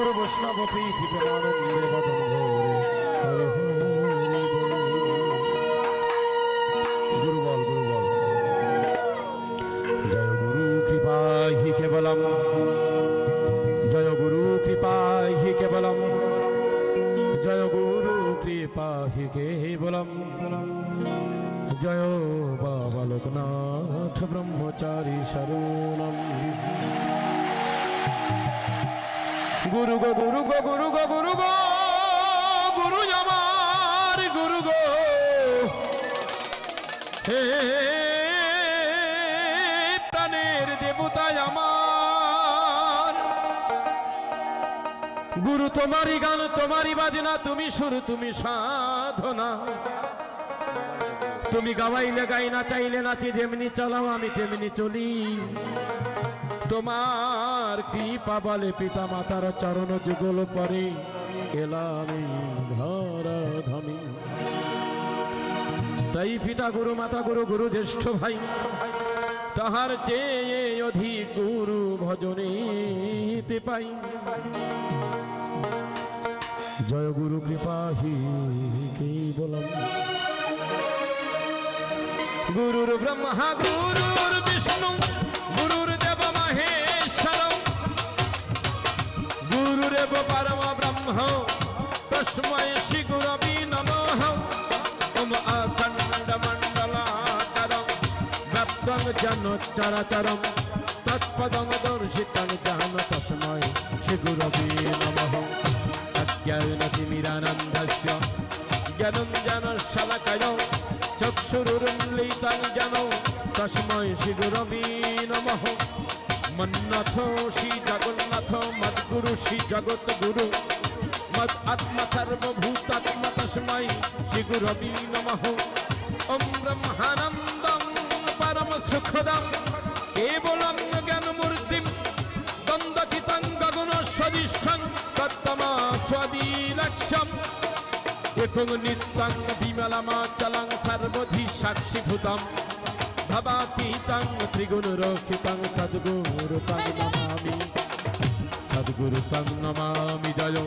গৌর বৈষ্ণব প্রীতি প্রেমানন্দে বদন ভরে হরি হরি গুরু বল গুরু বল। জয় গুরু কৃপা হি কেবলম, জয় গুরু কৃপা হি কেবলম, জয় গুরু কৃপা হি কেবলম, জয় বাবা লোকনাথ ব্রহ্মচারী শরণম। গুরু গো গুরু গো গুরু গো গুরু গো গুরু আমার গুরু গো, হে প্রাণের দেবতায় আমার। গুরু তোমারই গান তোমারই বাজনা, তুমি সুর তুমি সাধনা, তুমি গাওয়াইলে গাই না চাইলে নাচি, যেমনি চালাও আমি তেমনি চলি। তোমার কৃপা বলে পিতা মাতার চরণ যুগল পরে এলাম ধরা ধামি। তাই পিতা গুরু মাতা গুরু গুরু জ্যেষ্ঠ ভাই, তাহার চেয়ে অধিক গুরু ভজনেতে পাই। জয় গুরু কৃপা হি কেবলম, গুরুর ব্রহ্মা গুরুর বিষ্ণু গুরুর দেব মহেশ্বর, গুরুরেব পরম ব্রহ্ম তস্मै শ্রী গুরবে নমঃ। ওম অখণ্ড মণ্ডলাকারং ব্যাপ্তং যেন চরাচরং তৎপদং দর্শিতং যেন তস্मै শ্রী গুরবে নমঃ। অজ্ঞানতিমিরানন্দস্য জ্ঞানঞ্জন শলাকায় চক্ষুরুন্মিলিतं যেন তস্मै শ্রী গুরবে নমঃ। মন্নাথ শ্রী জগন্নাথ মদ্গুরু শ্রী জগৎগুরু মদ আত্মা সর্বভূতাত্মা তস্मै শ্রী গুরবে নমঃ। ওম ব্রহ্মানন্দং পরম সুখদং কেবলং জ্ঞানমূর্তিং দ্বন্দ্বতীতং গগন সদৃশং তত্ত্বমস্যাদিলক্ষ্যম। একং নিত্যং বিমলমাচলং সর্বধি সাক্ষীভূতম ভবাতীতং ত্রিগুণরক্ষিতং সদ্গুরুতং নমামি, সদ্গুরুতং নমামি। জয়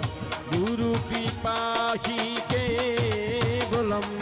গুরু কৃপা হি কেবলম।